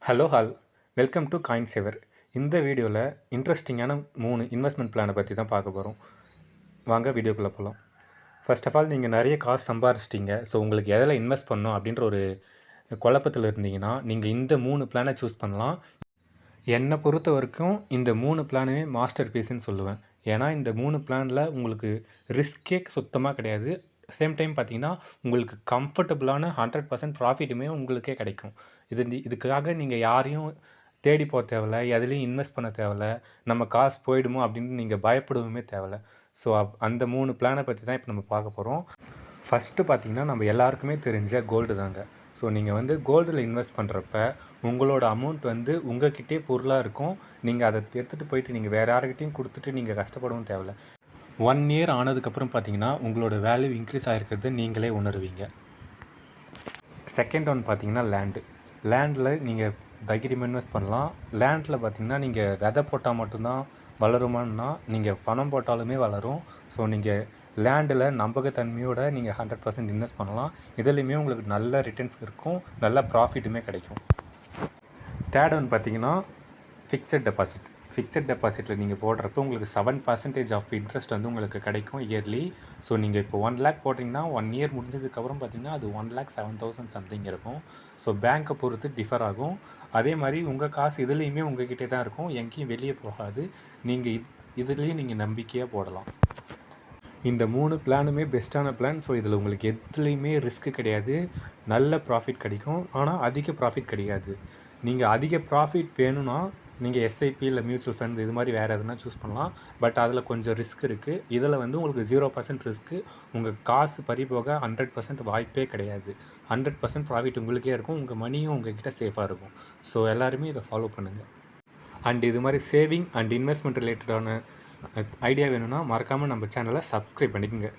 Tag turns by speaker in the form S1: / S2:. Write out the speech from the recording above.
S1: Hello welcome to coin சேவர். இந்த வீடியோவில் இன்ட்ரெஸ்டிங்கான 3 இன்வெஸ்ட்மெண்ட் பிளானை பற்றி தான் பார்க்க போகிறோம். வாங்க வீடியோக்குள்ளே போகலாம். ஃபர்ஸ்ட் ஆஃப் ஆல், நீங்கள் நிறைய காசு சம்பாரிச்சிட்டிங்க, ஸோ உங்களுக்கு எதில் இன்வெஸ்ட் பண்ணணும் அப்படின்ற ஒரு குழப்பத்தில் இருந்தீங்கன்னா நீங்கள் இந்த 3 பிளானை சூஸ் பண்ணலாம். என்னை பொறுத்த வரைக்கும் இந்த 3 பிளானுமே மாஸ்டர் பீஸ்ன்னு சொல்லுவேன். ஏன்னா இந்த 3 பிளானில் உங்களுக்கு ரிஸ்கே சுத்தமாக கிடையாது. சேம் டைம் பார்த்தீங்கன்னா உங்களுக்கு கம்ஃபர்டபுளான 100% ப்ராஃபிட்டுமே உங்களுக்கே கிடைக்கும். இதுக்காக நீங்கள் யாரையும் தேடி போக தேவையில்ல, எதுலேயும் இன்வெஸ்ட் பண்ண தேவையில்ல, நம்ம காசு போயிடுமோ அப்படின்னு நீங்கள் பயப்படவுமே தேவையில்ல. ஸோ அந்த 3 பிளானை பற்றி தான் இப்போ நம்ம பார்க்க போகிறோம். ஃபஸ்ட்டு பார்த்திங்கன்னா நம்ம எல்லாருக்குமே தெரிஞ்ச கோல்டு தாங்க. ஸோ நீங்கள் கோல்டில் இன்வெஸ்ட் பண்ணுறப்ப உங்களோட அமௌண்ட் உங்கள்கிட்டே பொருளாக இருக்கும். நீங்கள் அதை எடுத்துகிட்டு போயிட்டு நீங்கள் வேறு யாருக்கிட்டையும் கொடுத்துட்டு நீங்கள் கஷ்டப்படவும் தேவையில்ல. 1 இயர் ஆனதுக்கப்புறம் பார்த்தீங்கன்னா உங்களோட வேல்யூ இன்க்ரீஸ் ஆகிருக்கிறது நீங்களே உணர்வீங்க. செகண்ட் ஒன் பார்த்தீங்கன்னா லேண்டில் நீங்கள் தைரியமாக இன்வெஸ்ட் பண்ணலாம். லேண்டில் பார்த்தீங்கன்னா நீங்கள் விதை போட்டால் மட்டும்தான் வளருமான்னா நீங்கள் பணம் போட்டாலுமே வளரும். ஸோ நீங்கள் லேண்டில் நம்பகத்தன்மையோடு நீங்கள் 100% இன்வெஸ்ட் பண்ணலாம். இதுலேயுமே உங்களுக்கு நல்ல ரிட்டர்ன்ஸ் இருக்கும், நல்ல ப்ராஃபிட்டுமே கிடைக்கும். தேர்ட் ஒன் பார்த்தீங்கன்னா ஃபிக்ஸட் டெபாசிட்டில் நீங்கள் போடுறப்ப உங்களுக்கு 7% ஆஃப் இன்ட்ரெஸ்ட் உங்களுக்கு கிடைக்கும் இயர்லி. ஸோ நீங்கள் இப்போ 1 lakh போட்டிங்கன்னா 1 இயர் முடிஞ்சதுக்கப்புறம் பார்த்தீங்கன்னா அது 1,07,000 சம்திங் இருக்கும். ஸோ பேங்க்கை பொறுத்து டிஃபர் ஆகும். அதே மாதிரி உங்கள் காசு இதுலேயுமே உங்கள்கிட்டே தான் இருக்கும், எங்கேயும் வெளியே போகாது. நீங்கள் இதுலேயும் நீங்கள் நம்பிக்கையாக போடலாம். இந்த 3 பிளானுமே பெஸ்ட்டான பிளான். ஸோ இதில் உங்களுக்கு எதுலேயுமே ரிஸ்க்கு கிடையாது, நல்ல ப்ராஃபிட் கிடைக்கும். ஆனால் அதிக ப்ராஃபிட் கிடையாது. நீங்கள் அதிக ப்ராஃபிட் வேணும்னா நீங்கள் எஸ்ஐபி இல்லை மியூச்சுவல் ஃபண்ட் இது மாதிரி வேறு எதுனா சூஸ் பண்ணலாம். பட் அதில் கொஞ்சம் ரிஸ்க் இருக்குது. இதில் உங்களுக்கு 0% ரிஸ்க்கு. உங்கள் காசு பறிபோக 100% வாய்ப்பே கிடையாது. 100% ப்ராஃபிட் உங்களுக்கே இருக்கும். உங்கள் மணியும் உங்கள்கிட்ட சேஃபாக இருக்கும். ஸோ எல்லாருமே இதை ஃபாலோ பண்ணுங்கள். அண்ட் இது மாதிரி சேவிங் அண்ட் இன்வெஸ்ட்மெண்ட் ரிலேட்டடான ஐடியா வேணும்னா மறக்காமல் நம்ம சேனலை சப்ஸ்கிரைப் பண்ணிக்கோங்க.